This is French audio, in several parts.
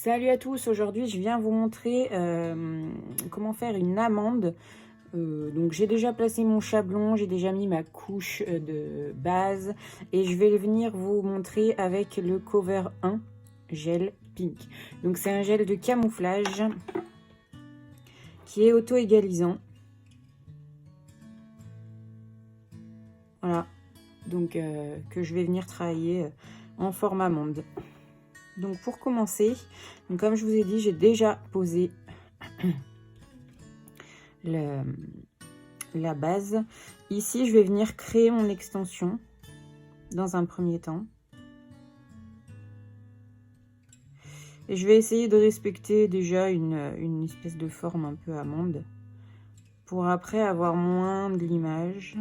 Salut à tous, aujourd'hui je viens vous montrer comment faire une amande. Donc j'ai déjà placé mon chablon, j'ai déjà mis ma couche de base et je vais venir vous montrer avec le Cover 1 gel pink. Donc c'est un gel de camouflage qui est auto-égalisant. Voilà, donc que je vais venir travailler en forme amande. Donc pour commencer, donc comme je vous ai dit, j'ai déjà posé la base. Ici, je vais venir créer mon extension dans un premier temps. Et je vais essayer de respecter déjà une espèce de forme un peu amande pour après avoir moins de l'image.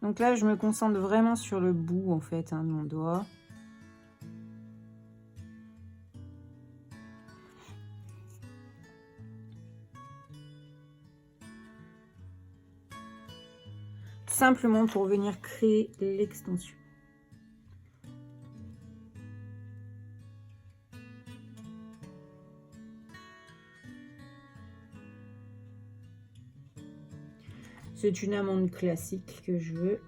Donc là, je me concentre vraiment sur le bout en fait de mon doigt. Simplement pour venir créer l'extension. C'est une amande classique que je veux.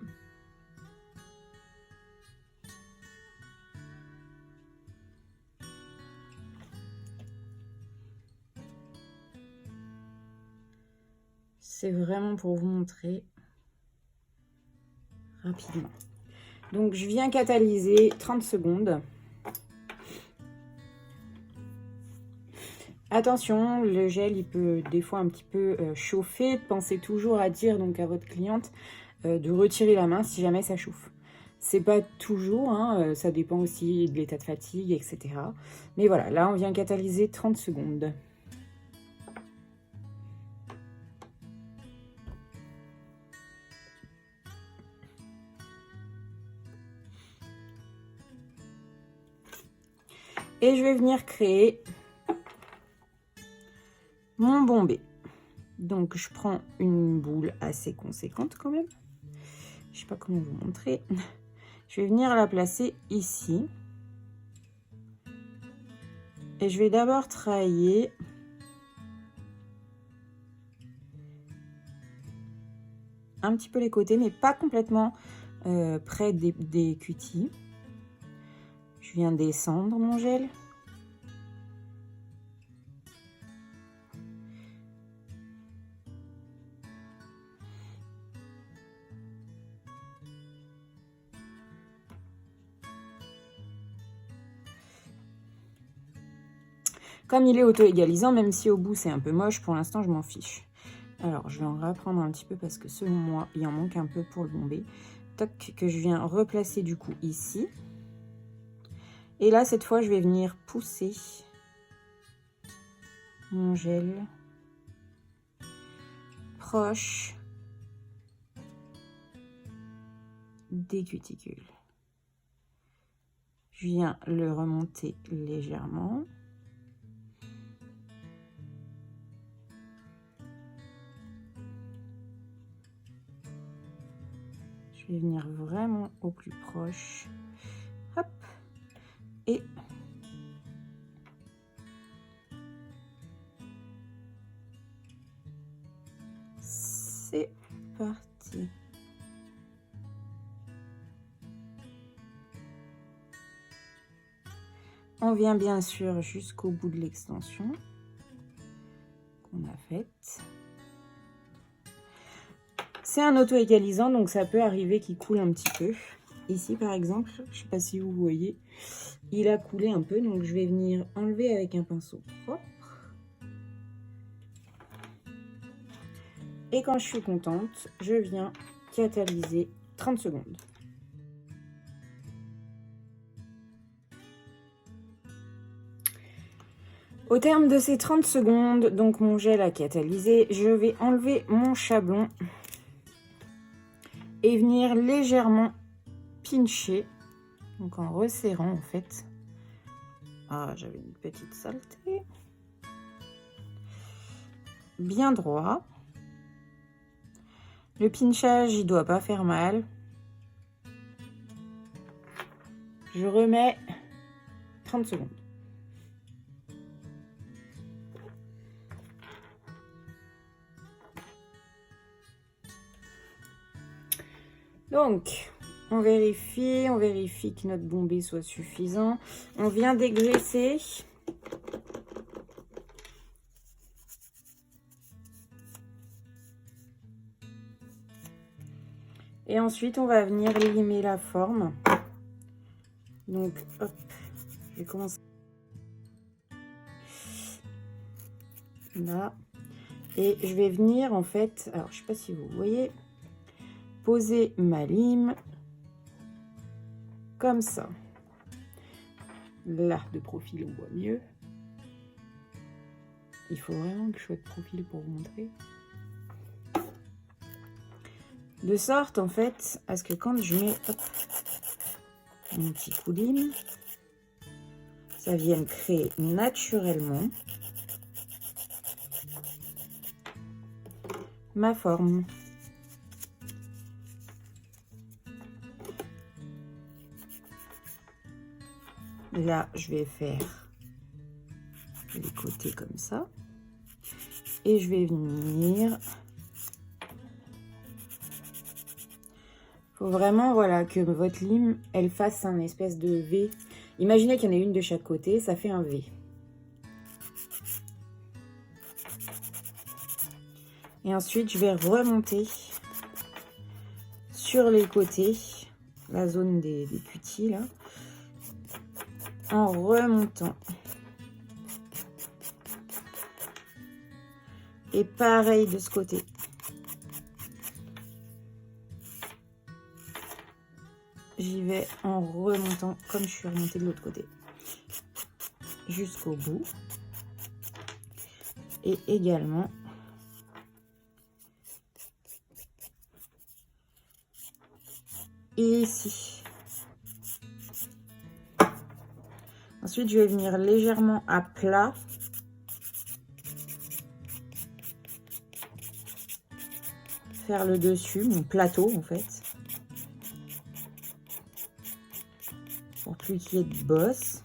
C'est vraiment pour vous montrer rapidement. Donc je viens catalyser 30 secondes. Attention, le gel il peut des fois un petit peu chauffer. Pensez toujours à dire donc à votre cliente de retirer la main si jamais ça chauffe. C'est pas toujours, hein, ça dépend aussi de l'état de fatigue, etc. Mais voilà, là on vient catalyser 30 secondes. Et je vais venir créer mon bombé. Donc je prends une boule assez conséquente quand même. Je sais pas comment vous montrer. Je vais venir la placer ici. Et je vais d'abord travailler un petit peu les côtés, mais pas complètement près des cutis. Je viens descendre mon gel. Comme il est auto-égalisant, même si au bout c'est un peu moche, pour l'instant je m'en fiche. Alors je vais en reprendre un petit peu parce que selon moi il en manque un peu pour le bombé. Toc, que je viens replacer du coup ici. Et là cette fois je vais venir pousser mon gel proche des cuticules. Je viens le remonter légèrement. Je vais venir vraiment au plus proche. Hop. Et c'est parti. On vient bien sûr jusqu'au bout de l'extension qu'on a faite. C'est un auto-égalisant, donc ça peut arriver qu'il coule un petit peu. Ici par exemple, je ne sais pas si vous voyez, il a coulé un peu, donc je vais venir enlever avec un pinceau propre. Et quand je suis contente, je viens catalyser 30 secondes. Au terme de ces 30 secondes, donc mon gel a catalysé, je vais enlever mon chablon et venir légèrement pincher, donc en resserrant en fait. Ah, j'avais une petite saleté. bien droit. Le pinchage, il doit pas faire mal. Je remets 30 secondes. Donc, on vérifie que notre bombé soit suffisant. On vient dégraisser. Et ensuite, on va venir limer la forme. Donc, hop, je vais commencer là. Et je vais venir, en fait, alors je sais pas si vous voyez, poser ma lime comme ça. Là, de profil, on voit mieux. Il faut vraiment que je sois de profil pour vous montrer. De sorte, en fait, à ce que quand je mets hop, mon petit coup de lime, ça vienne créer naturellement ma forme. Là, je vais faire les côtés comme ça. Et je vais venir... Faut vraiment, voilà, que votre lime, elle fasse un espèce de V. Imaginez qu'il y en ait une de chaque côté, ça fait un V. Et ensuite, je vais remonter sur les côtés, la zone des cutis, là, en remontant. Et pareil de ce côté. J'y vais en remontant comme je suis remontée de l'autre côté. Jusqu'au bout. Et également ici. Ensuite, je vais venir légèrement à plat. Faire le dessus, mon plateau en fait. Pour plus qu'il y ait de bosse.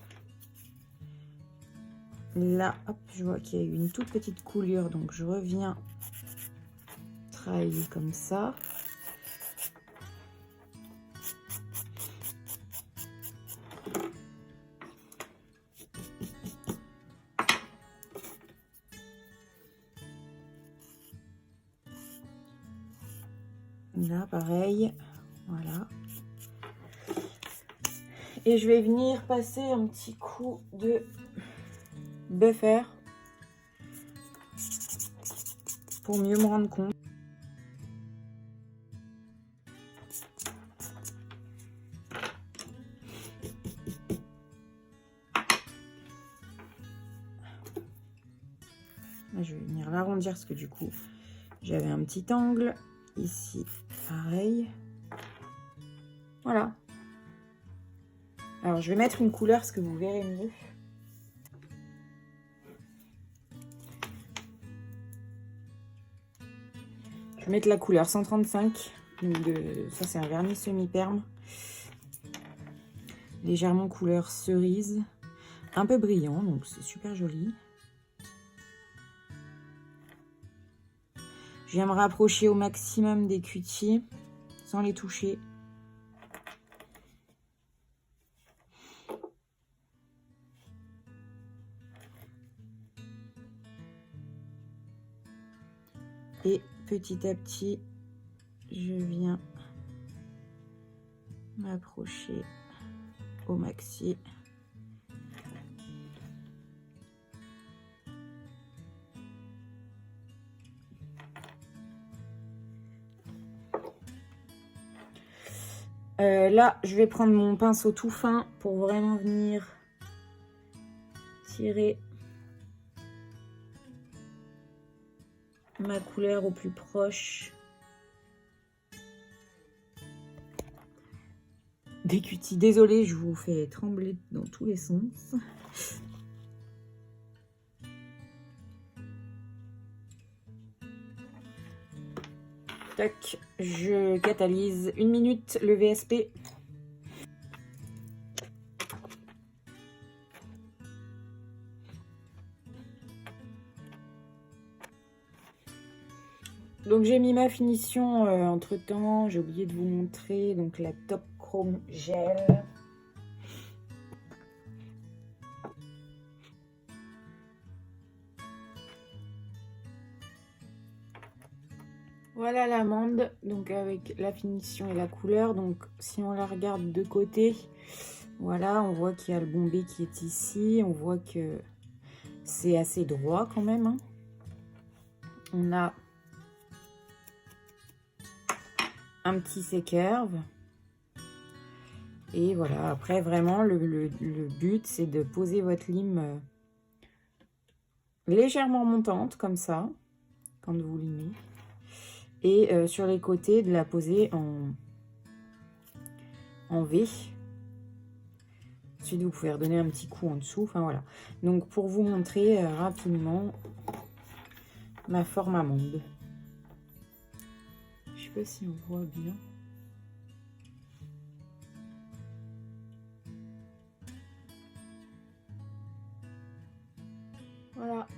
Là, hop, je vois qu'il y a eu une toute petite coulure, donc je reviens travailler comme ça. Là, pareil, voilà. Et je vais venir passer un petit coup de buffer pour mieux me rendre compte. Là, je vais venir l'arrondir parce que du coup, j'avais un petit angle. Ici, pareil. Voilà. Alors, je vais mettre une couleur parce que vous verrez mieux. Je vais mettre la couleur 135. Ça, c'est un vernis semi-perme. Légèrement couleur cerise. Un peu brillant, donc c'est super joli. Je viens me rapprocher au maximum des cutis sans les toucher. Et petit à petit, je viens m'approcher au maxi. Là, je vais prendre mon pinceau tout fin pour vraiment venir tirer ma couleur au plus proche des cutis. Désolée, je vous fais trembler dans tous les sens. Tac, je catalyse 1 minute le VSP. Donc j'ai mis ma finition entre temps, j'ai oublié de vous montrer donc la Top Chrome Gel. Voilà l'amande, donc avec la finition et la couleur. Donc si on la regarde de côté, voilà, on voit qu'il y a le bombé qui est ici. On voit que c'est assez droit quand même, hein. On a un petit C-curve. Et voilà, après vraiment le but c'est de poser votre lime légèrement montante comme ça, quand vous limez. Et sur les côtés de la poser en V. Ensuite vous pouvez redonner un petit coup en dessous, enfin voilà. Donc pour vous montrer rapidement ma forme amande. Je sais pas si on voit bien. Voilà.